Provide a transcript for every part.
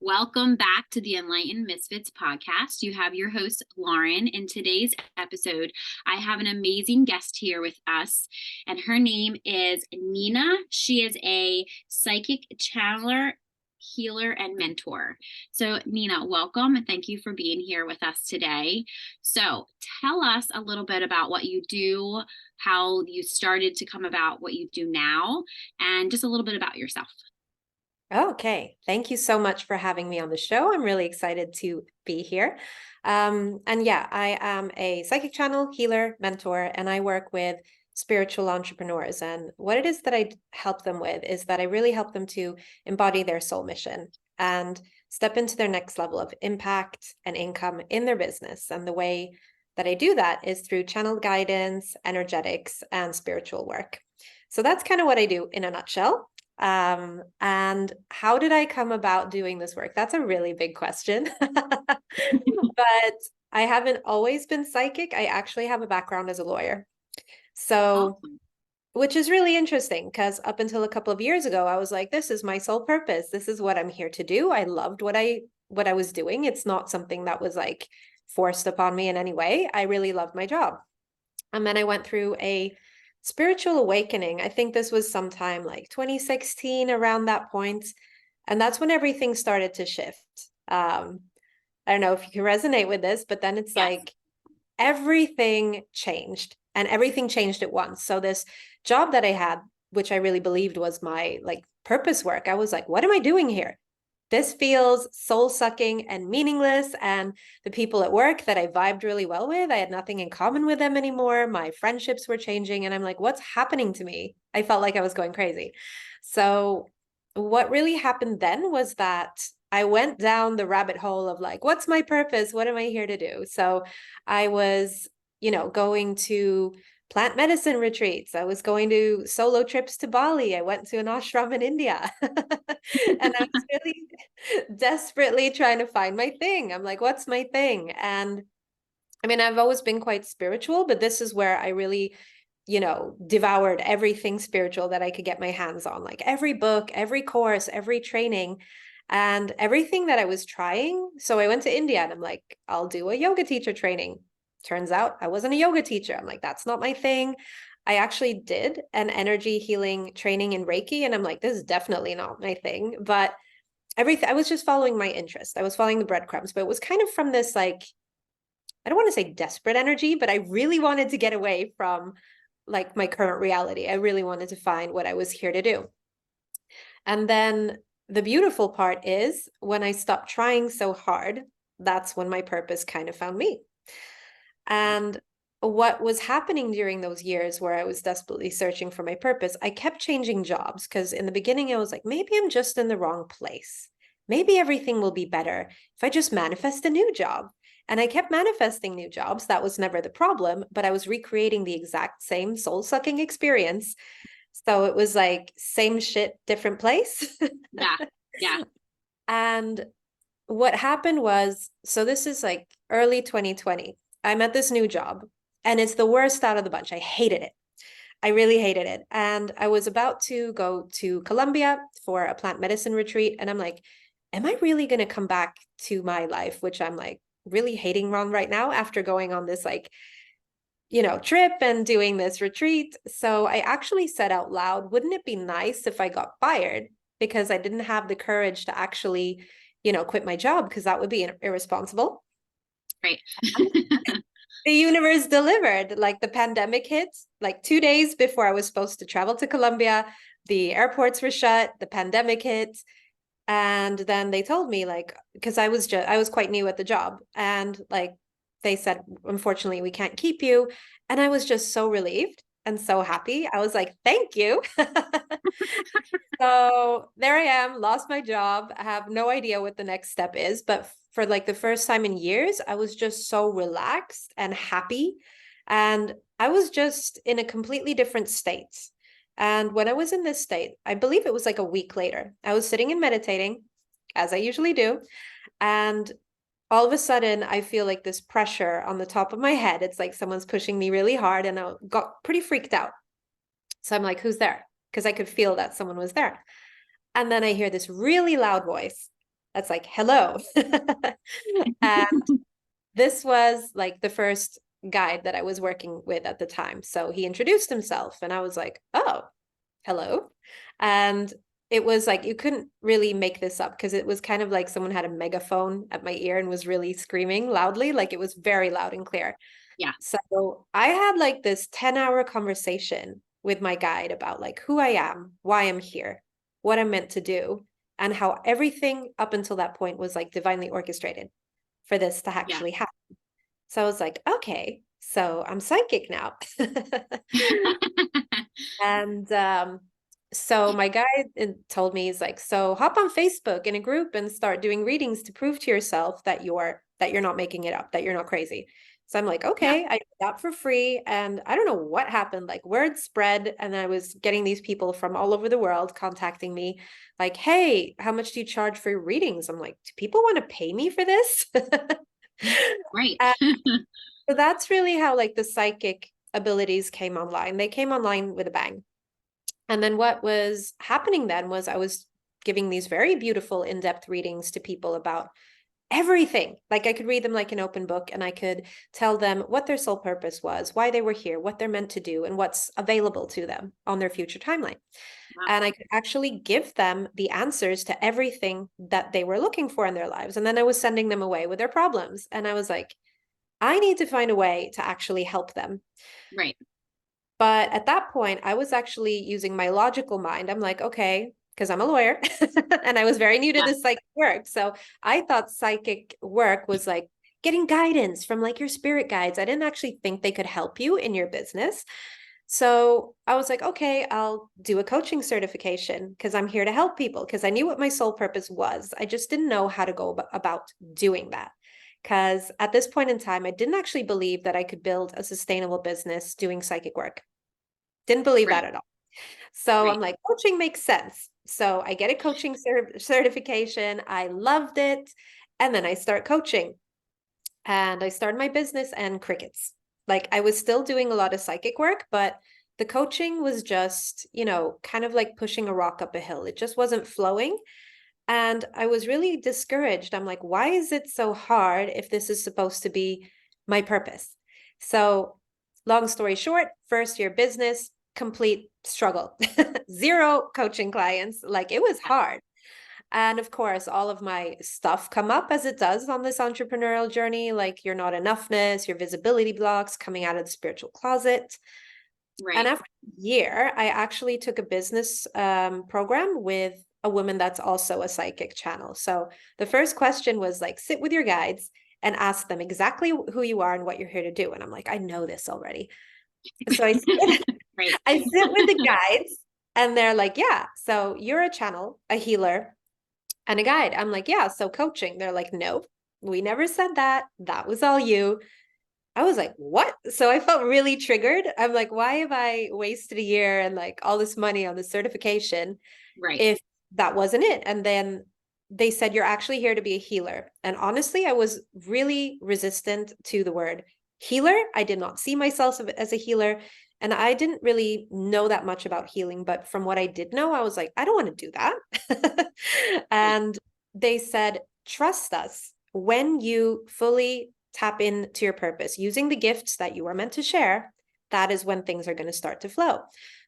Welcome back to the Enlightened Misfits podcast. You have your host, Lauren. In today's episode, I have an amazing guest here with us, and her name is Nina. She is a psychic channeler, healer, and mentor. So, Nina, welcome, and thank you for being here with us today. So, tell us a little bit about what you do, how you started to come about what you do now, and just a little bit about yourself. Okay, thank you so much for having me on the show. I'm really excited to be here. And yeah, I am a psychic channel, healer, mentor, and I work with spiritual entrepreneurs. And what it is that I help them with is that I really help them to embody their soul mission and step into their next level of impact and income in their business. And the way that I do that is through channel guidance, energetics, and spiritual work. So that's kind of what I do in a nutshell. And how did I come about doing this work? That's a really big question. But I haven't always been psychic. I actually have a background as a lawyer. So, Awesome. which is really interesting because up until a couple of years ago, I was like, this is my sole purpose. This is what I'm here to do. I loved what I was doing. It's not something that was like forced upon me in any way. I really loved my job. And then I went through a spiritual awakening. I think this was sometime like 2016, around that point. And that's when everything started to shift. I don't know if you can resonate with this, but then it's Yes. like everything changed and everything changed at once. So this job that I had, which I really believed was my like purpose work, I was like, what am I doing here? This feels soul sucking and meaningless. And the people at work that I vibed really well with, I had nothing in common with them anymore. My friendships were changing. And I'm like, what's happening to me? I felt like I was going crazy. So, what really happened then was that I went down the rabbit hole of like, what's my purpose? What am I here to do? So, I was, going to plant medicine retreats. I was going to solo trips to Bali. I went to an ashram in India. And I was really desperately trying to find my thing. I'm like, what's my thing? And I mean, I've always been quite spiritual, but this is where I really, devoured everything spiritual that I could get my hands on, like every book, every course, every training, and everything that I was trying. So I went to India and I'm like, I'll do a yoga teacher training. Turns out I wasn't a yoga teacher. I'm like, that's not my thing. I actually did an energy healing training in Reiki, and I'm like, this is definitely not my thing. But everything, I was just following my interest. I was following the breadcrumbs, but it was kind of from this like, I don't want to say desperate energy, but I really wanted to get away from like my current reality. I really wanted to find what I was here to do. And then the beautiful part is when I stopped trying so hard, that's when my purpose kind of found me. And what was happening during those years where I was desperately searching for my purpose, I kept changing jobs because in the beginning I was like, maybe I'm just in the wrong place. Maybe everything will be better if I just manifest a new job. And I kept manifesting new jobs. That was never the problem, but I was recreating the exact same soul sucking experience. So it was like same shit, different place. Yeah. Yeah. And what happened was, so this is like early 2020. I'm at this new job and it's the worst out of the bunch. I hated it. I really hated it. And I was about to go to Colombia for a plant medicine retreat. And I'm like, am I really going to come back to my life, which I'm like really hating on right now after going on this like, trip and doing this retreat? So I actually said out loud, wouldn't it be nice if I got fired? Because I didn't have the courage to actually, quit my job because that would be irresponsible. Great. The universe delivered. Like the pandemic hit, like 2 days before I was supposed to travel to Colombia. The airports were shut, the pandemic hit. And then they told me, like, because I was quite new at the job. And like they said, unfortunately, we can't keep you. And I was just so relieved and so happy. I was like, thank you. So there I am, lost my job. I have no idea what the next step is. But for like the first time in years, I was just so relaxed and happy. And I was just in a completely different state. And when I was in this state, I believe it was like a week later, I was sitting and meditating, as I usually do. And all of a sudden, I feel like this pressure on the top of my head. It's like someone's pushing me really hard, and I got pretty freaked out. So I'm like, who's there? Because I could feel that someone was there. And then I hear this really loud voice. That's like, hello. And this was like the first guide that I was working with at the time. So he introduced himself and I was like, oh, hello. And it was like, you couldn't really make this up because it was kind of like someone had a megaphone at my ear and was really screaming loudly. Like it was very loud and clear. Yeah. So I had like this 10-hour conversation with my guide about like who I am, why I'm here, what I'm meant to do, and how everything up until that point was like divinely orchestrated for this to Yeah. actually happen. So I was like, okay, so I'm psychic now. And so my guide told me, he's like, so hop on Facebook in a group and start doing readings to prove to yourself that you're not making it up, that you're not crazy. So I'm like, Yeah. okay, I did that for free. And I don't know what happened. Like word spread. And I was getting these people from all over the world contacting me like, hey, how much do you charge for your readings? I'm like, do people want to pay me for this? Right. And so that's really how like the psychic abilities came online. They came online with a bang. And then what was happening then was I was giving these very beautiful in-depth readings to people about everything. Like I could read them like an open book and I could tell them what their soul purpose was, why they were here, what they're meant to do, and what's available to them on their future timeline. Wow. And I could actually give them the answers to everything that they were looking for in their lives. And then I was sending them away with their problems. And I was like, I need to find a way to actually help them. Right. But at that point, I was actually using my logical mind. I'm like, okay, because I'm a lawyer and I was very new to Yeah. this psychic work. So I thought psychic work was like getting guidance from like your spirit guides. I didn't actually think they could help you in your business. So I was like, okay, I'll do a coaching certification because I'm here to help people because I knew what my soul purpose was. I just didn't know how to go about doing that. Because at this point in time, I didn't actually believe that I could build a sustainable business doing psychic work. Didn't believe that Right. at all. So Right. I'm like, coaching makes sense. So I get a coaching certification. I loved it. And then I start coaching and I started my business and crickets. Like I was still doing a lot of psychic work, but the coaching was just, kind of like pushing a rock up a hill. It just wasn't flowing. And I was really discouraged. I'm like, why is it so hard if this is supposed to be my purpose? So, long story short, first year business, complete struggle. Zero coaching clients. Like it was Yeah. hard. And of course, all of my stuff come up as it does on this entrepreneurial journey, like your not enoughness, your visibility blocks coming out of the spiritual closet. And Right. after a year, I actually took a business program with a woman that's also a psychic channel. So the first question was like, sit with your guides and ask them exactly who you are and what you're here to do. And I'm like, I know this already. So Right. I sit with the guides and they're like, yeah, so you're a channel, a healer, and a guide. I'm like, yeah, so coaching. They're like, no, we never said that. That was all you. I was like, what? So I felt really triggered. I'm like, why have I wasted a year and like all this money on the certification Right. if that wasn't it? And then they said, you're actually here to be a healer. And honestly, I was really resistant to the word healer. I did not see myself as a healer. And I didn't really know that much about healing. But from what I did know, I was like, I don't want to do that. Right. And they said, trust us when you fully tap into your purpose using the gifts that you are meant to share. That is when things are going to start to flow.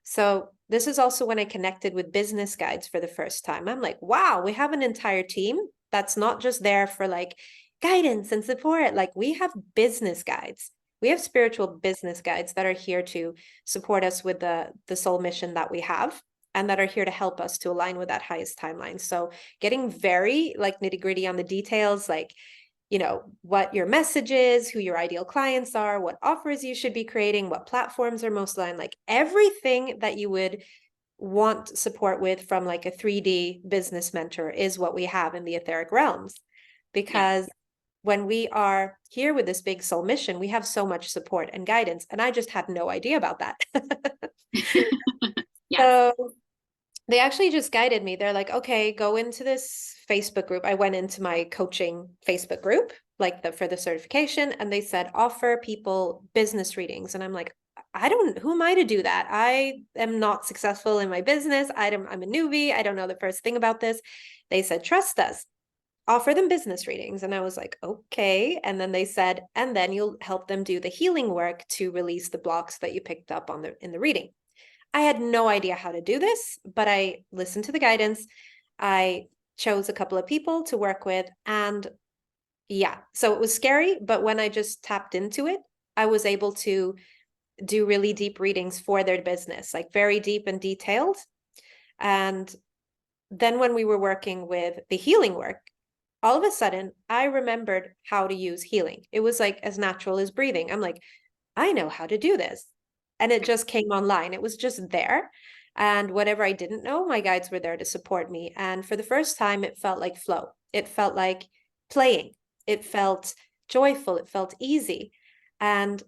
So this is also when I connected with business guides for the first time. I'm like, wow, we have an entire team that's not just there for like guidance and support. Like we have business guides. We have spiritual business guides that are here to support us with the soul mission that we have and that are here to help us to align with that highest timeline. So getting very like nitty gritty on the details, like what your message is, who your ideal clients are, what offers you should be creating, what platforms are most aligned, like everything that you would want support with from like a 3D business mentor is what we have in the etheric realms. Yeah. Because when we are here with this big soul mission, we have so much support and guidance. And I just had no idea about that. Yes. So they actually just guided me. They're like, okay, go into this Facebook group. I went into my coaching Facebook group, like for the certification, and they said, offer people business readings. And I'm like, who am I to do that? I am not successful in my business. I'm a newbie. I don't know the first thing about this. They said, trust us. offer them business readings. And I was like, okay. And then they said, and then you'll help them do the healing work to release the blocks that you picked up on in the reading. I had no idea how to do this, but I listened to the guidance. I chose a couple of people to work with, and yeah, so it was scary, but when I just tapped into it, I was able to do really deep readings for their business, like very deep and detailed. And then when we were working with the healing work, all of a sudden I remembered how to use healing. It was like as natural as breathing. I'm like, I know how to do this. And it just came online. It was just there. And whatever I didn't know, my guides were there to support me. And for the first time, it felt like flow. It felt like playing. It felt joyful. It felt easy. And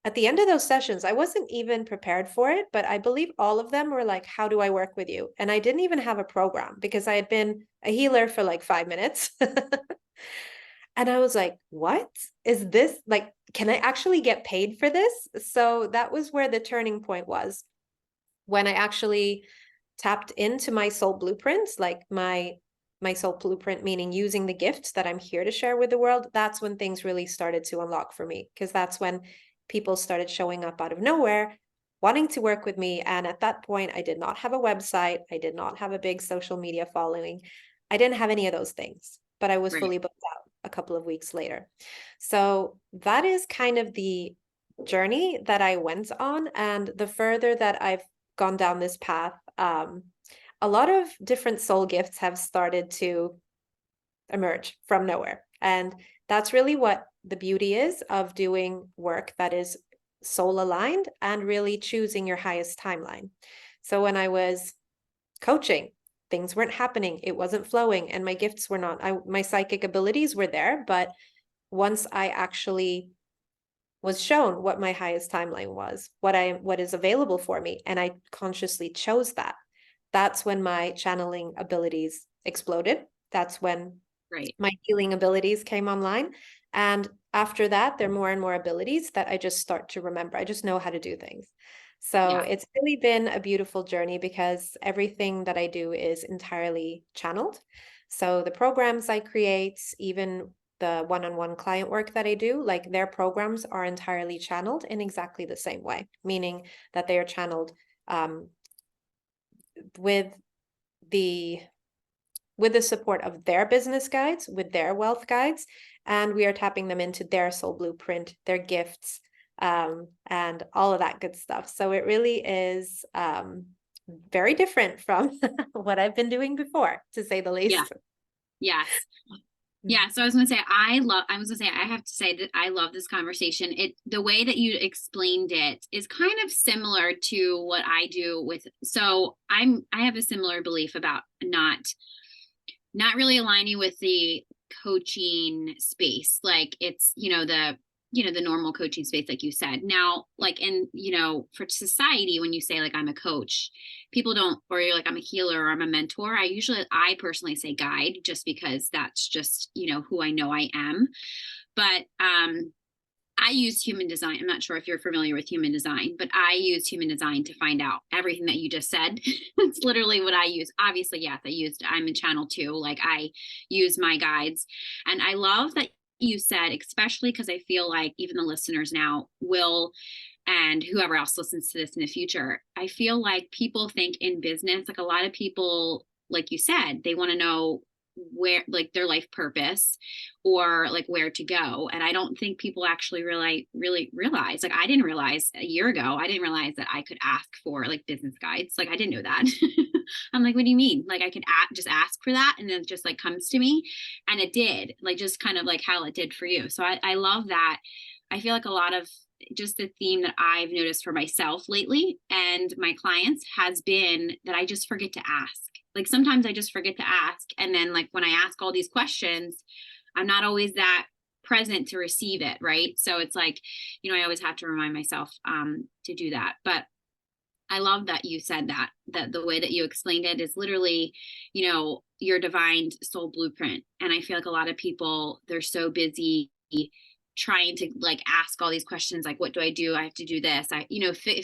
at the end of those sessions, I wasn't even prepared for it, but I believe all of them were like, how do I work with you? And I didn't even have a program because I had been a healer for like 5 minutes. And I was like, what is this? Like, can I actually get paid for this? So that was where the turning point was, when I actually tapped into my soul blueprints, like my soul blueprint, meaning using the gifts that I'm here to share with the world. That's when things really started to unlock for me, because that's when people started showing up out of nowhere, wanting to work with me. And at that point, I did not have a website. I did not have a big social media following. I didn't have any of those things, but I was Right. fully booked out a couple of weeks later. So that is kind of the journey that I went on. And the further that I've gone down this path, a lot of different soul gifts have started to emerge from nowhere. And that's really what the beauty is of doing work that is soul aligned and really choosing your highest timeline. So when I was coaching, things weren't happening, it wasn't flowing, and my gifts were not, my psychic abilities were there. But once I actually was shown what my highest timeline was, what is available for me, and I consciously chose that, that's when my channeling abilities exploded. That's when Right. my healing abilities came online. And after that, there are more and more abilities that I just start to remember. I just know how to do things. So Yeah. it's really been a beautiful journey, because everything that I do is entirely channeled. So the programs I create, even the one-on-one client work that I do, like their programs are entirely channeled in exactly the same way, meaning that they are channeled with the support of their business guides, with their wealth guides, and we are tapping them into their soul blueprint, their gifts, and all of that good stuff. So it really is very different from what I've been doing before, to say the Yeah. least. Yes. Mm. Yeah, so I was gonna say, I have to say that I love this conversation. The way that you explained it is kind of similar to what I do with, so I have a similar belief about not really aligning with the coaching space. Like it's, the normal coaching space, like you said. Now, like for society, when you say like I'm a coach, people don't, or you're like I'm a healer or I'm a mentor. I personally say guide, just because that's just, who I know I am. But I use human design. I'm not sure if you're familiar with human design, but I use human design to find out everything that you just said. It's literally what I use. Obviously, yes, I'm in channel two. Like I use my guides. And I love that you said, especially because I feel like even the listeners now will, and whoever else listens to this in the future, I feel like people think in business, like a lot of people, like you said, they want to know where, like their life purpose, or like where to go. And I don't think people actually really realize, like I didn't realize a year ago, I didn't realize that I could ask for like business guides. Like I didn't know that. I'm like, what do you mean? Like I could just ask for that and then it just like comes to me. And it did, like just kind of like how it did for you. So I love that. I feel like a lot of just the theme that I've noticed for myself lately and my clients has been that I just forget to ask. Like sometimes I just forget to ask. And then like when I ask all these questions, I'm not always that present to receive it. Right. So it's like, I always have to remind myself to do that. But I love that you said that the way that you explained it is literally, your divine soul blueprint. And I feel like a lot of people, they're so busy trying to like ask all these questions like what do I do, I have to do this, I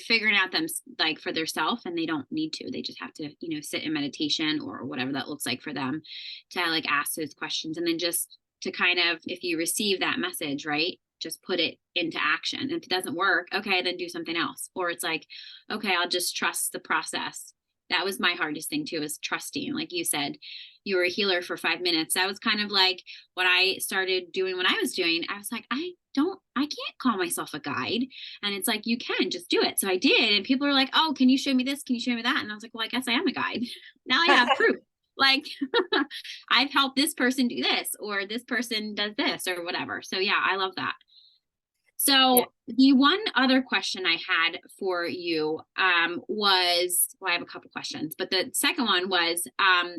figuring out them like for themselves, and they don't need to, they just have to sit in meditation or whatever that looks like for them to like ask those questions, and then just to kind of, if you receive that message, right, just put it into action. And if it doesn't work, okay, then do something else. Or it's like, okay, I'll just trust the process. That was my hardest thing too, is trusting. Like you said, you were a healer for 5 minutes. That was kind of like what I started doing when I was doing. I was like, I can't call myself a guide. And it's like, you can just do it. So I did. And people are like, oh, can you show me this? Can you show me that? And I was like, well, I guess I am a guide. Now I have proof. Like I've helped this person do this, or this person does this, or whatever. So yeah, I love that. Yeah. So the one other question I had for you was, well, I have a couple questions, but the second one was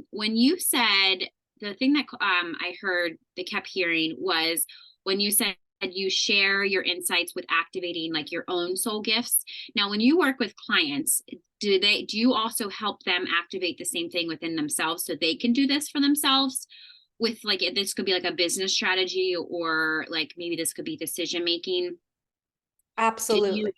when you said, the thing that I heard, they kept hearing, was when you said you share your insights with activating like your own soul gifts. Now, when you work with clients, do you also help them activate the same thing within themselves so they can do this for themselves? With like, this could be like a business strategy, or like maybe this could be decision making. Do Absolutely. you?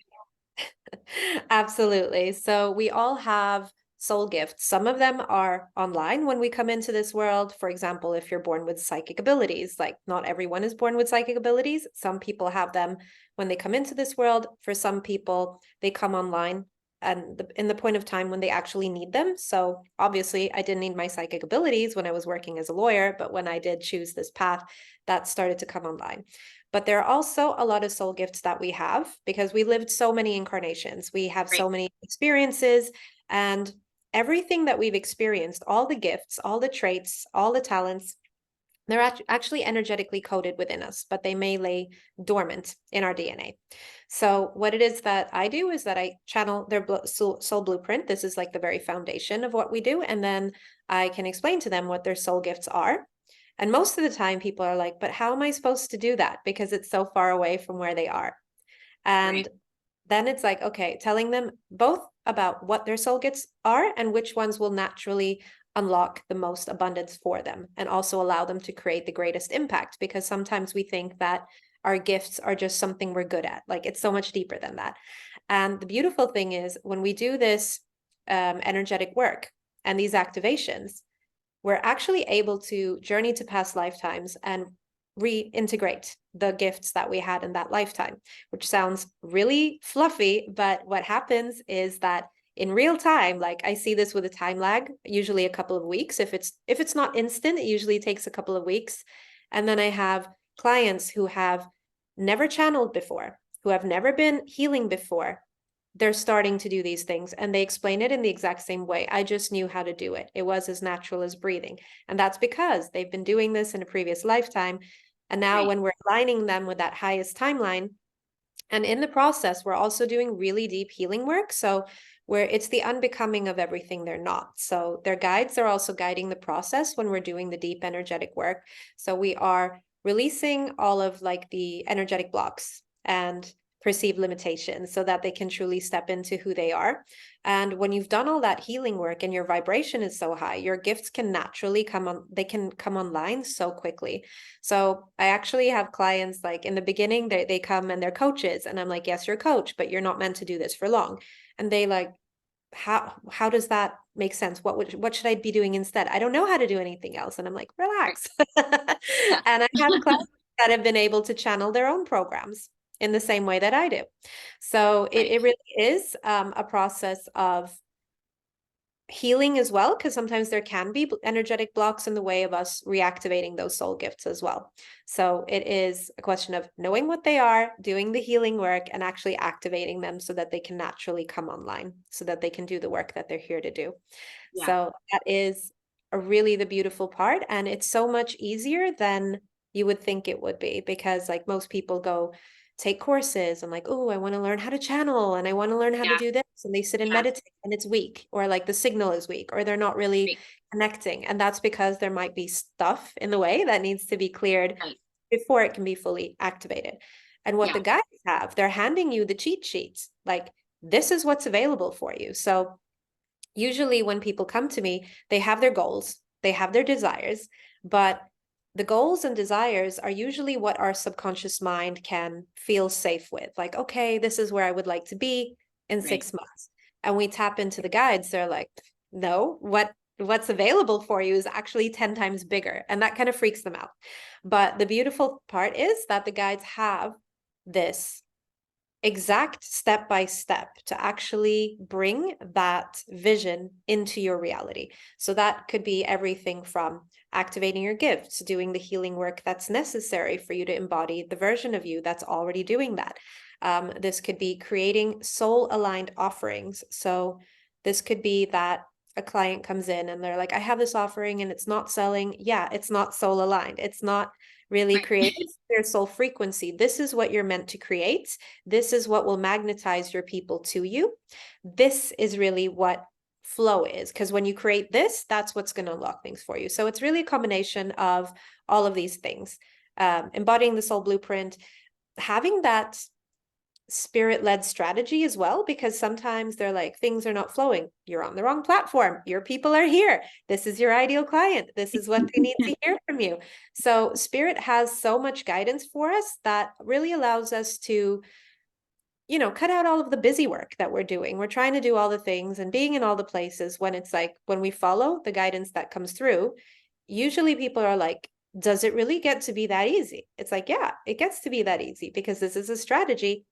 Absolutely. So we all have soul gifts. Some of them are online when we come into this world. For example, if you're born with psychic abilities, like not everyone is born with psychic abilities. Some people have them when they come into this world. For some people, they come online and in the point of time when they actually need them. So obviously, I didn't need my psychic abilities when I was working as a lawyer, but when I did choose this path, that started to come online. But there are also a lot of soul gifts that we have because we lived so many incarnations. We have Right. so many experiences, and everything that we've experienced, all the gifts, all the traits, all the talents, they're actually energetically coded within us, but they may lay dormant in our DNA. So what it is that I do is that I channel their soul blueprint. This is like the very foundation of what we do. And then I can explain to them what their soul gifts are. And most of the time people are like, but how am I supposed to do that? Because it's so far away from where they are. And Right. then it's like, okay, telling them both about what their soul gifts are and which ones will naturally unlock the most abundance for them and also allow them to create the greatest impact. Because sometimes we think that our gifts are just something we're good at. Like it's so much deeper than that. And the beautiful thing is when we do this energetic work and these activations, we're actually able to journey to past lifetimes and reintegrate the gifts that we had in that lifetime, which sounds really fluffy. But what happens is that in real time, like I see this with a time lag, usually a couple of weeks. If it's not instant, it usually takes a couple of weeks. And then I have clients who have never channeled before, who have never been healing before. They're starting to do these things and they explain it in the exact same way. I just knew how to do it. It was as natural as breathing. And that's because they've been doing this in a previous lifetime. And now Right. when we're aligning them with that highest timeline, and in the process, we're also doing really deep healing work. So where it's the unbecoming of everything they're not. So their guides are also guiding the process when we're doing the deep energetic work. So we are releasing all of like the energetic blocks and perceived limitations so that they can truly step into who they are. And when you've done all that healing work and your vibration is so high, your gifts can naturally come on, they can come online so quickly. So I actually have clients like in the beginning, they come and they're coaches. And I'm like, yes, you're a coach, but you're not meant to do this for long. And they like, how does that make sense? What should I be doing instead? I don't know how to do anything else. And I'm like, Right. relax. Yeah. And I have clients that have been able to channel their own programs in the same way that I do. So it, Right. it really is a process of healing as well, because sometimes there can be energetic blocks in the way of us reactivating those soul gifts as well. So it is a question of knowing what they are, doing the healing work, and actually activating them so that they can naturally come online, so that they can do the work that they're here to do. Yeah. So that is really the beautiful part. And it's so much easier than you would think it would be, because like most people go take courses and like, oh, I want to learn how to channel and I want to learn how to Yeah. do this. And they sit and Yeah. meditate and it's weak, or like the signal is weak, or they're not really Right. connecting. And that's because there might be stuff in the way that needs to be cleared Right. before it can be fully activated. And what the Yeah. guys have, they're handing you the cheat sheets. Like, this is what's available for you. So usually when people come to me, they have their goals, they have their desires, but the goals and desires are usually what our subconscious mind can feel safe with. Like, okay, this is where I would like to be in Right. 6 months. And we tap into the guides, they're like, no, what's available for you is actually 10 times bigger. And that kind of freaks them out. But the beautiful part is that the guides have this exact step by step to actually bring that vision into your reality. So that could be everything from activating your gifts, doing the healing work that's necessary for you to embody the version of you that's already doing that. This could be creating soul aligned offerings. So this could be that a client comes in and they're like, I have this offering and it's not selling. Yeah, it's not soul aligned. It's not really Right. creating their soul frequency. This is what you're meant to create. This is what will magnetize your people to you. This is really what flow is, because when you create this, that's what's going to unlock things for you. So it's really a combination of all of these things. Embodying the soul blueprint, having that spirit-led strategy as well, because sometimes they're like, things are not flowing, you're on the wrong platform, your people are here, this is your ideal client, this is what they need to hear from you. So spirit has so much guidance for us that really allows us to, you know, cut out all of the busy work that we're doing. We're trying to do all the things and being in all the places, when it's like, when we follow the guidance that comes through, usually people are like, does it really get to be that easy? It's like, yeah, it gets to be that easy, because this is a strategy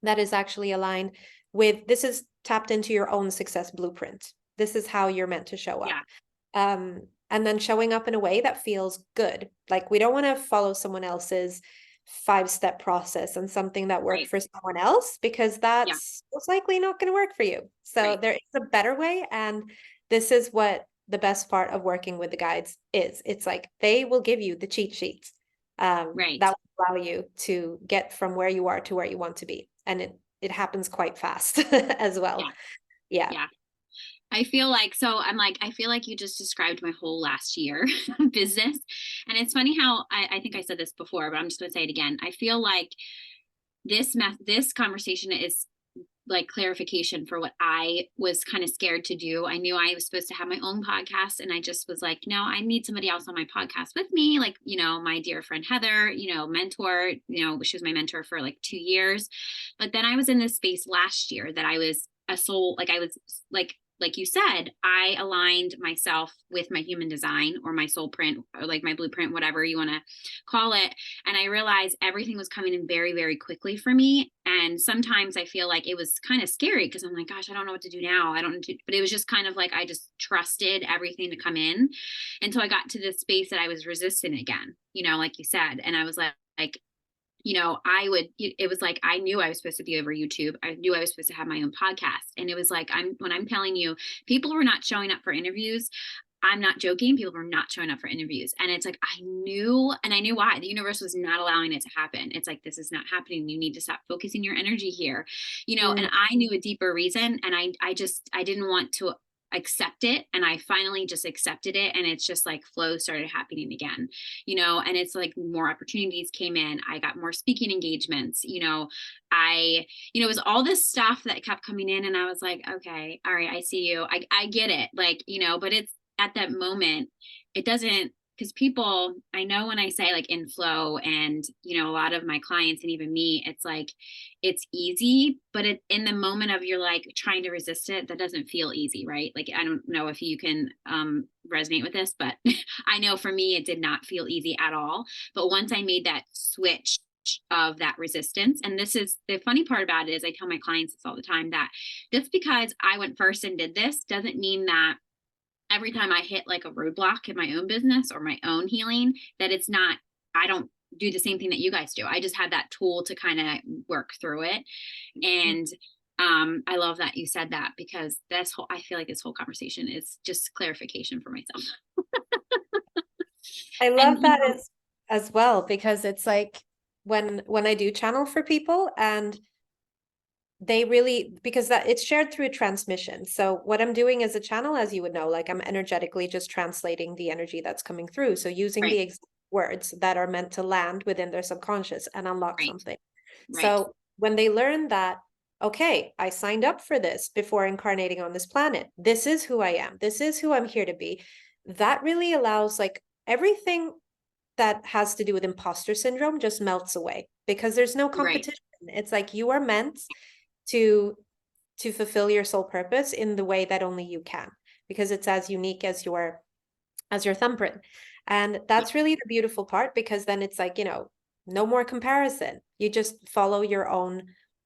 that is actually aligned with, this is tapped into your own success blueprint. This is how you're meant to show up. Yeah. And then showing up in a way that feels good. Like, we don't want to follow someone else's 5-step process and something that worked Right. for someone else, because Yeah. that's most likely not going to work for you. So Right. there is a better way. And this is what the best part of working with the guides is. It's like, they will give you the cheat sheets Right. that will allow you to get from where you are to where you want to be. And it happens quite fast as well. Yeah. Yeah. Yeah. I feel like, so I'm like, I feel like you just described my whole last year business. And it's funny how I think I said this before, but I'm just going to say it again. I feel like this conversation is like clarification for what I was kind of scared to do. I knew I was supposed to have my own podcast, and I just was like, no, I need somebody else on my podcast with me. Like, you know, my dear friend Heather, you know, mentor, you know, she was my mentor for like 2 years. But then I was in this space last year that I was a soul, like I was like you said, I aligned myself with my human design or my soul print or like my blueprint, whatever you want to call it. And I realized everything was coming in very, very quickly for me. And sometimes I feel like it was kind of scary because I'm like, gosh, I don't know what to do now. I don't know but it was just kind of like I just trusted everything to come in until I got to this space that I was resistant again, you know, like you said. And I was like, you know, it was like, I knew I was supposed to be over YouTube. I knew I was supposed to have my own podcast. And it was like, when I'm telling you, people were not showing up for interviews. I'm not joking. People were not showing up for interviews. And it's like, I knew, and I knew why. The universe was not allowing it to happen. It's like, this is not happening. You need to stop focusing your energy here, you know, and Mm. I knew a deeper reason. And I didn't want to accept it. And I finally just accepted it. And it's just like flow started happening again, you know, and it's like more opportunities came in. I got more speaking engagements, you know, you know, it was all this stuff that kept coming in. And I was like, okay, all right, I see you. I get it. Like, you know, but it's, at that moment, it doesn't, because people, I know when I say like in flow and, you know, a lot of my clients and even me, it's like, it's easy, but in the moment of you're like trying to resist it, that doesn't feel easy, right? Like, I don't know if you can resonate with this, but I know for me, it did not feel easy at all. But once I made that switch of that resistance, and this is the funny part about it, is I tell my clients this all the time, that just because I went first and did this doesn't mean that every time I hit like a roadblock in my own business or my own healing, that it's not, I don't do the same thing that you guys do. I just had that tool to kind of work through it. And I love that you said that, because I feel like this whole conversation is just clarification for myself. I And love you that know, as well, because it's like, when I do channel for people and they really, because that it's shared through transmission. So what I'm doing as a channel, as you would know, like, I'm energetically just translating the energy that's coming through. So using the right, exact words that are meant to land within their subconscious and unlock right, something. right, So when they learn that, okay, I signed up for this before incarnating on this planet. This is who I am. This is who I'm here to be. That really allows, like, everything that has to do with imposter syndrome just melts away because there's no Right. competition. It's like you are meant to fulfill your soul purpose in the way that only you can, because it's as unique as your thumbprint. And that's really the beautiful part, because then it's like, no more comparison. You just follow your own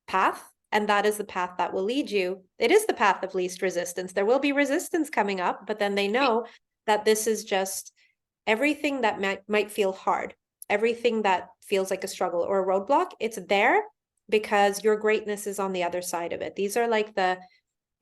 path, and that is the path that will lead you. It is the path of least resistance. There will be resistance coming up, but then they Right. know that this is just everything that might feel hard, everything that feels like a struggle or a roadblock. It's there because your greatness is on the other side of it. These are like the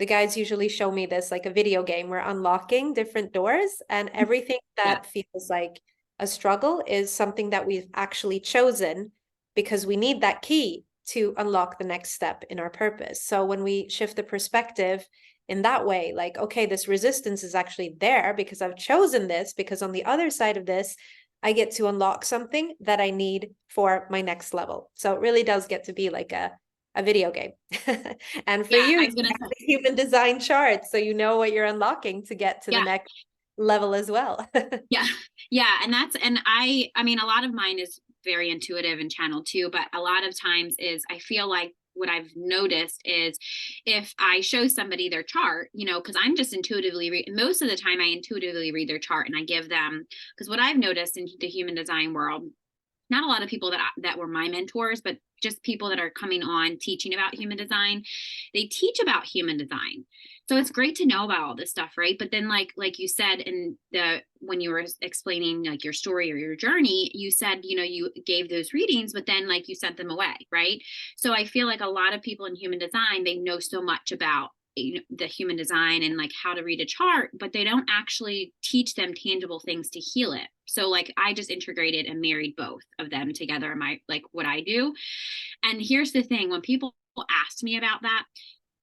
guys usually show me this like a video game. We're unlocking different doors, and everything Yeah. that feels like a struggle is something that we've actually chosen, because we need that key to unlock the next step in our purpose. So when we shift the perspective in that way, like, okay, this resistance is actually there because I've chosen this, because on the other side of this, I get to unlock something that I need for my next level. So it really does get to be like a video game. And for Yeah. you, I you was gonna have say, the human design chart, so you know what you're unlocking to get to the yeah. next level as well. Yeah. Yeah. And I mean, a lot of mine is very intuitive and channel too, but a lot of times is I feel like what I've noticed is if I show somebody their chart, because I'm just intuitively most of the time I intuitively read their chart and I give them, because what I've noticed in the human design world, not a lot of people that were my mentors, but just people that are coming on teaching about human design. They teach about human design. So it's great to know about all this stuff, right? But then like you said in the when you were explaining like your story or your journey, you said, you gave those readings, but then like you sent them away, right? So I feel like a lot of people in human design, they know so much about the human design and like how to read a chart, but they don't actually teach them tangible things to heal it. So like I just integrated and married both of them together in my like what I do. And here's the thing, when people asked me about that,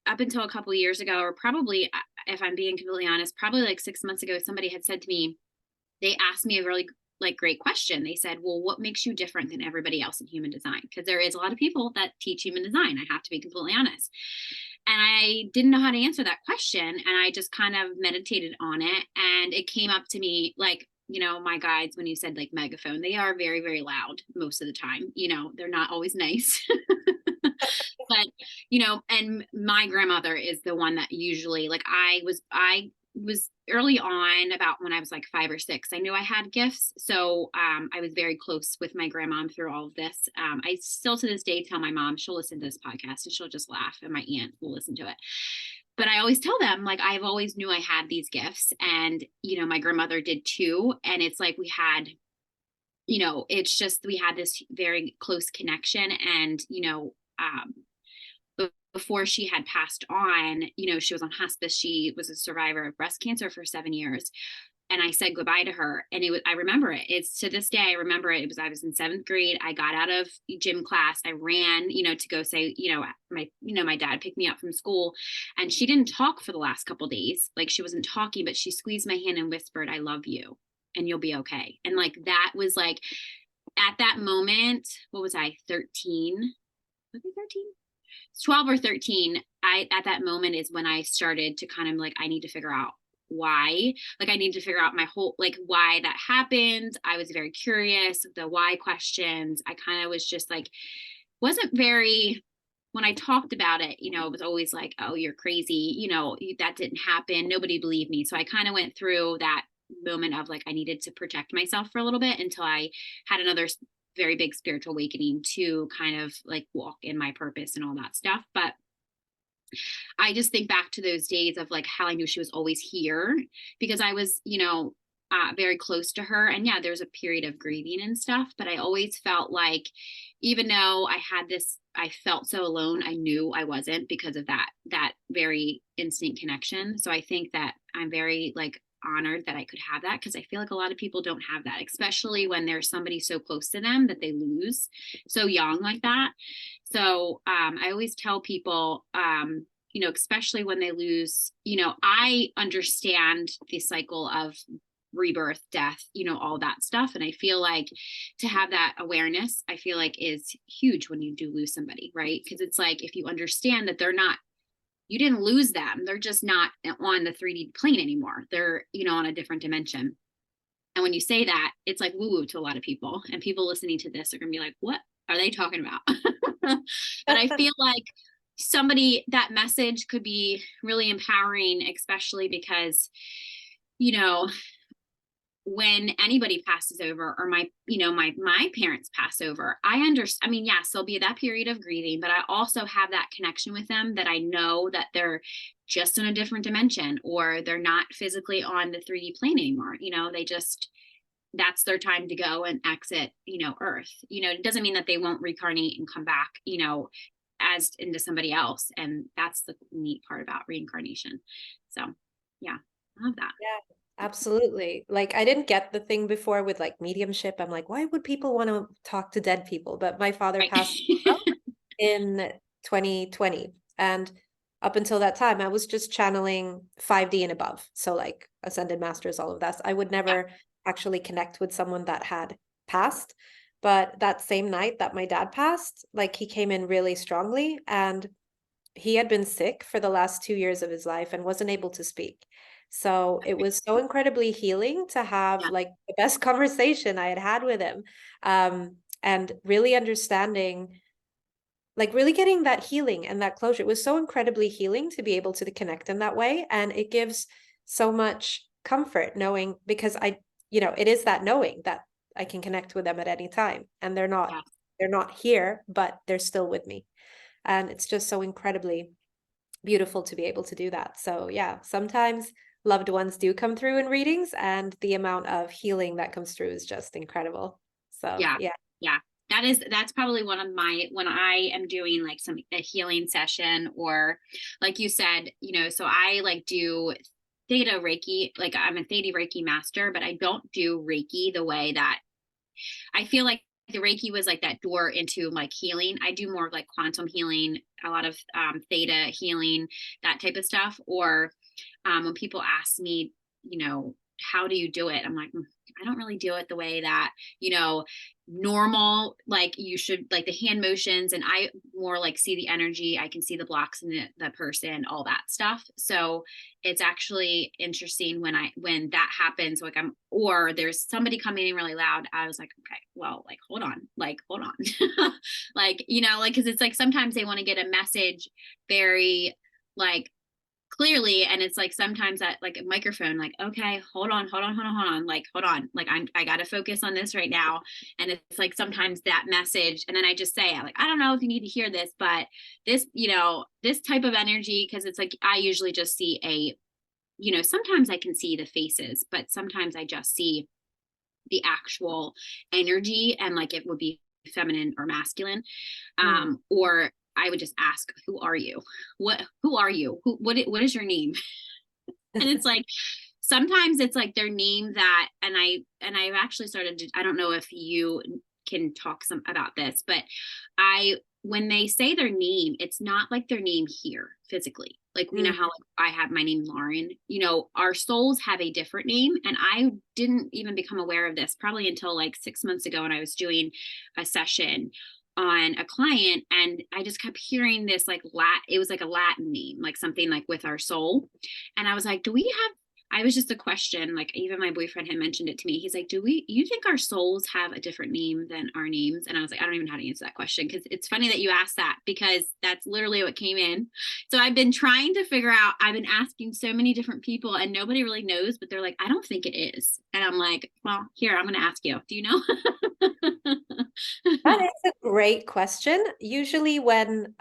up until a couple of years ago, or probably if I'm being completely honest, probably like 6 months ago, somebody had said to me, they asked me a really like great question. They said, well, what makes you different than everybody else in human design? Because there is a lot of people that teach human design. I have to be completely honest. And I didn't know how to answer that question. And I just kind of meditated on it. And it came up to me like, my guides, when you said like megaphone, they are very, very loud most of the time. They're not always nice. But and my grandmother is the one that usually like I was early on, about when I was like 5 or 6, I knew I had gifts. So I was very close with my grandma through all of this. I still to this day tell my mom, she'll listen to this podcast and she'll just laugh, and my aunt will listen to it. But I always tell them, like, I've always knew I had these gifts, and my grandmother did too. And it's like we had, it's just we had this very close connection. And before she had passed on, she was on hospice. She was a survivor of breast cancer for 7 years. And I said goodbye to her. And I remember it. It's to this day, I remember it. I was in 7th grade. I got out of gym class. I ran, to go say, my dad picked me up from school, and she didn't talk for the last couple of days. Like she wasn't talking, but she squeezed my hand and whispered, I love you and you'll be okay. And like, that was like, at that moment, what was I, 13? Was I 13? 12 or 13. At that moment is when I started to kind of like, I need to figure out why. Like I need to figure out my whole, like, why that happened. I was very curious, the why questions. I kind of was just like, wasn't very, when I talked about it, it was always like, oh, you're crazy, that didn't happen, nobody believed me. So I kind of went through that moment of like, I needed to protect myself for a little bit until I had another very big spiritual awakening to kind of like walk in my purpose and all that stuff. But I just think back to those days of like how I knew she was always here, because I was, very close to her. And yeah, there was a period of grieving and stuff, but I always felt like, even though I had this, I felt so alone, I knew I wasn't, because of that very instant connection. So I think that I'm very like honored that I could have that, because I feel like a lot of people don't have that, especially when there's somebody so close to them that they lose so young like that. So I always tell people, especially when they lose, I understand the cycle of rebirth, death, all that stuff. And I feel like to have that awareness, I feel like is huge when you do lose somebody, right? Because it's like, if you understand that you didn't lose them, they're just not on the 3D plane anymore. They're, on a different dimension. And when you say that, it's like woo woo to a lot of people. And people listening to this are going to be like, what are they talking about? But I feel like that message could be really empowering, especially because, you know, when anybody passes over, or my parents pass over, I understand. I mean, yes, there'll be that period of grieving, but I also have that connection with them, that I know that they're just in a different dimension, or they're not physically on the 3D plane anymore. They just, that's their time to go and exit, Earth. It doesn't mean that they won't reincarnate and come back, as into somebody else. And that's the neat part about reincarnation. So yeah, I love that. Yeah, absolutely. Like I didn't get the thing before with like mediumship. I'm like, why would people want to talk to dead people? But my father Right. passed in 2020. And up until that time, I was just channeling 5D and above. So like ascended masters, all of that. I would Yeah. never actually connect with someone that had passed. But that same night that my dad passed, like he came in really strongly, and he had been sick for the last 2 years of his life and wasn't able to speak. So it was so incredibly healing to have Yeah. like the best conversation I had had with him. And really understanding, like really getting that healing and that closure. It was so incredibly healing to be able to connect in that way. And it gives so much comfort knowing, because it is that knowing that I can connect with them at any time, and Yeah. they're not here, but they're still with me. And it's just so incredibly beautiful to be able to do that. So yeah, sometimes loved ones do come through in readings, and the amount of healing that comes through is just incredible. So Yeah. yeah. Yeah. That's probably one of my, when I am doing like a healing session, or like you said, so I like do theta Reiki, like I'm a theta Reiki master, but I don't do Reiki the way that I feel like the Reiki was like that door into like healing. I do more of like quantum healing, a lot of theta healing, that type of stuff. Or when people ask me, how do you do it? I'm like, I don't really do it the way that, normal, like you should, like the hand motions. And I more like see the energy. I can see the blocks in the person, all that stuff. So it's actually interesting when that happens, like or there's somebody coming in really loud. I was like, okay, well, like, hold on, like, like, cause it's like, sometimes they want to get a message very like clearly, and it's like sometimes that like a microphone, like, okay, hold on, like, hold on, like I gotta focus on this right now. And it's like sometimes that message, and then I just say, like, I don't know if you need to hear this, but this type of energy, because it's like I usually just see sometimes I can see the faces, but sometimes I just see the actual energy, and like it would be feminine or masculine. Mm. Or I would just ask, who are you? Who are you? What is your name? And it's like, sometimes it's like their name that, and I've actually started to, I don't know if you can talk some about this, but when they say their name, it's not like their name here physically. Like, how like, I have my name Lauren, our souls have a different name. And I didn't even become aware of this probably until like 6 months ago, when I was doing a session on a client, and I just kept hearing this like it was like a Latin name, like something like with our soul. And I was like, I was just a question, like even my boyfriend had mentioned it to me. He's like, you think our souls have a different name than our names? And I was like, I don't even know how to answer that question, because it's funny that you asked that, because that's literally what came in. So I've been trying to figure out, I've been asking so many different people, and nobody really knows, but they're like, I don't think it is. And I'm like, well, here, I'm going to ask you. Do you know? That is a great question. Usually when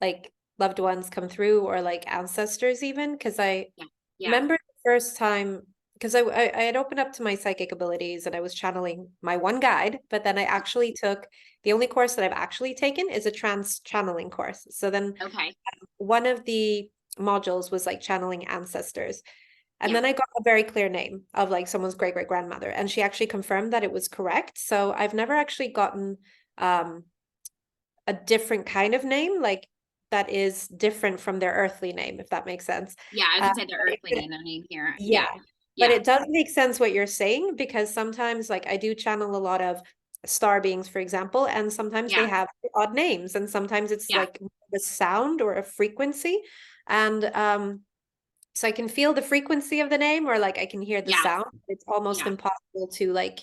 like loved ones come through, or like ancestors even, because I Yeah. Yeah. remember the first time, because I had opened up to my psychic abilities and I was channeling my one guide, but then I actually took the only course that I've actually taken is a trans channeling course. So then Okay. one of the modules was like channeling ancestors. And Yeah. then I got a very clear name of like someone's great great grandmother, and she actually confirmed that it was correct. So I've never actually gotten um, a different kind of name, like that is different from their earthly name, if that makes sense. Yeah. I was Uh, gonna say the earthly name, their name here. yeah, Yeah. but Yeah. it does make sense what you're saying, because sometimes like I do channel a lot of star beings, for example, and sometimes they Yeah. have odd names, and sometimes it's Yeah. like the sound or a frequency. And So I can feel the frequency of the name, or like I can hear the Yes. sound. It's almost Yeah. impossible to like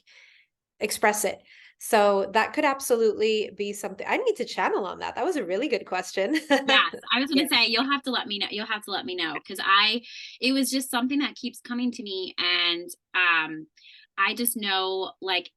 express it. So that could absolutely be something I need to channel on that. That was a really good question. Yes, I was Yeah. gonna say you'll have to let me know. You'll have to let me know because it was just something that keeps coming to me, and I just know like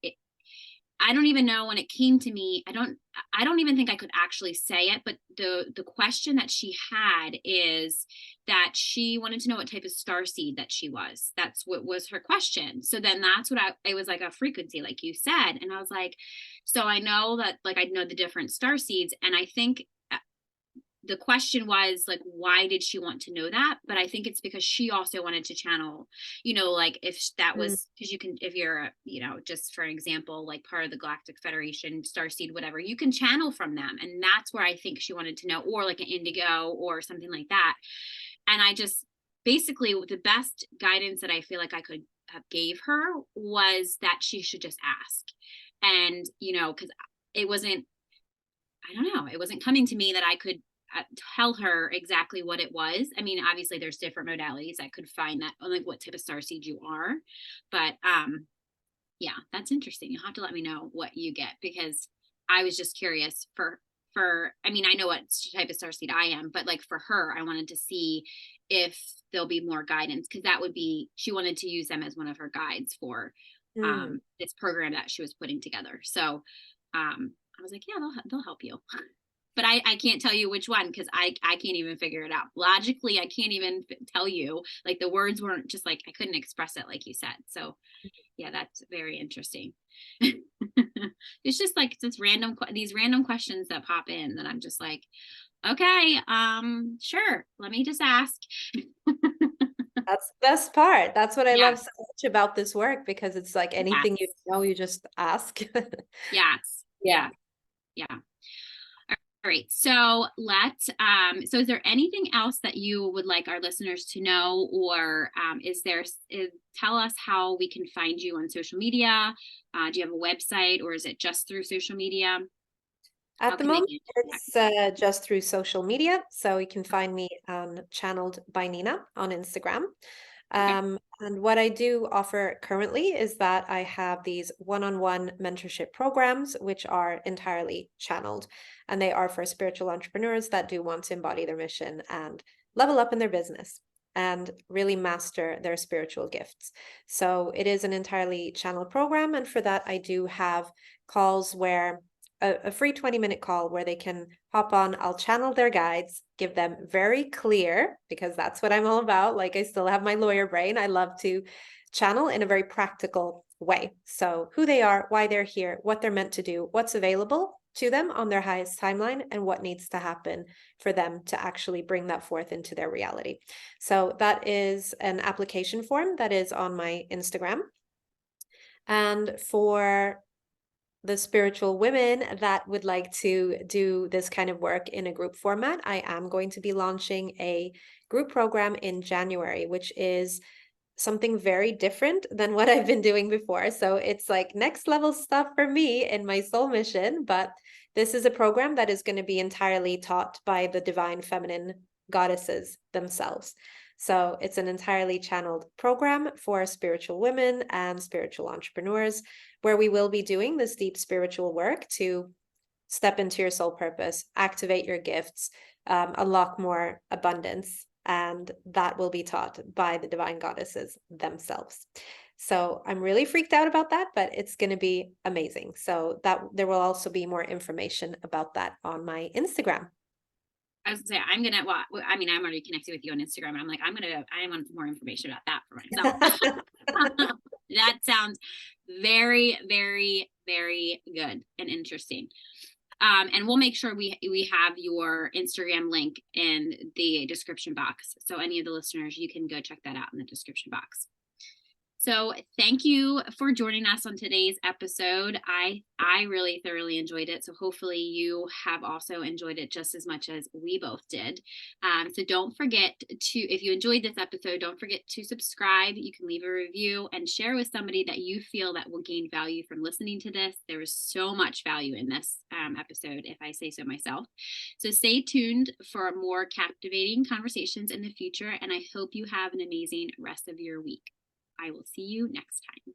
I don't even know when it came to me. I don't even think I could actually say it, but the question that she had is that she wanted to know what type of star seed that she was. That's what was her question. So then that's what it was like a frequency, like you said. And I was like, so I know that like I know the different star seeds, and I think the question was like why did she want to know that, but I think it's because she also wanted to channel, like if that Mm, was because you can, if you're just for example like part of the Galactic Federation, Starseed, whatever, you can channel from them, and that's where I think she wanted to know, or like an indigo or something like that. And I just basically the best guidance that I feel like I could have gave her was that she should just ask. And because it wasn't, I don't know, it wasn't coming to me that I could tell her exactly what it was. I mean, obviously there's different modalities I could find that like what type of star seed you are. But yeah, that's interesting. You'll have to let me know what you get, because I was just curious for I mean, I know what type of star seed I am, but like for her, I wanted to see if there'll be more guidance, because that would be, she wanted to use them as one of her guides for mm. this program that she was putting together. So I was like, yeah, they'll help you. But I can't tell you which one, because I can't even figure it out. Logically, I can't even tell you. Like the words weren't just like, I couldn't express it like you said. So yeah, that's very interesting. It's just like these random questions that pop in that I'm just like, okay, sure, let me just ask. That's the best part. That's what I Yeah, love so much about this work, because it's like anything you yes, know, you just ask. yes, Yeah. yeah, yeah. All right. So so is there anything else that you would like our listeners to know, or tell us how we can find you on social media? Do you have a website, or is it just through social media? How At the can they moment, get in contact it's just through social media. So you can find me on Channeled by Nina on Instagram. Okay. And what I do offer currently is that I have these one-on-one mentorship programs, which are entirely channeled. And they are for spiritual entrepreneurs that do want to embody their mission and level up in their business and really master their spiritual gifts. So it is an entirely channeled program. And for that, I do have calls where a free 20-minute call where they can hop on. I'll channel their guides, give them very clear, because that's what I'm all about. Like I still have my lawyer brain. I love to channel in a very practical way. So who they are, why they're here, what they're meant to do, what's available to them on their highest timeline, and what needs to happen for them to actually bring that forth into their reality. So that is an application form that is on my Instagram. And for the spiritual women that would like to do this kind of work in a group format, I am going to be launching a group program in January, which is something very different than what I've been doing before. So it's like next level stuff for me in my soul mission. But this is a program that is going to be entirely taught by the divine feminine goddesses themselves. So it's an entirely channeled program for spiritual women and spiritual entrepreneurs, where we will be doing this deep spiritual work to step into your soul purpose, activate your gifts, unlock more abundance. And that will be taught by the divine goddesses themselves. So I'm really freaked out about that, but it's going to be amazing. So that there will also be more information about that on my Instagram. I was gonna say well, I mean, I'm already connected with you on Instagram, and I'm like, I want more information about that for myself. That sounds very, very, very good and interesting. And we'll make sure we have your Instagram link in the description box. So any of the listeners, you can go check that out in the description box. So thank you for joining us on today's episode. I really thoroughly enjoyed it. So hopefully you have also enjoyed it just as much as we both did. So don't forget to, if you enjoyed this episode, don't forget to subscribe. You can leave a review and share with somebody that you feel that will gain value from listening to this. There is so much value in this episode, if I say so myself. So stay tuned for more captivating conversations in the future. And I hope you have an amazing rest of your week. I will see you next time.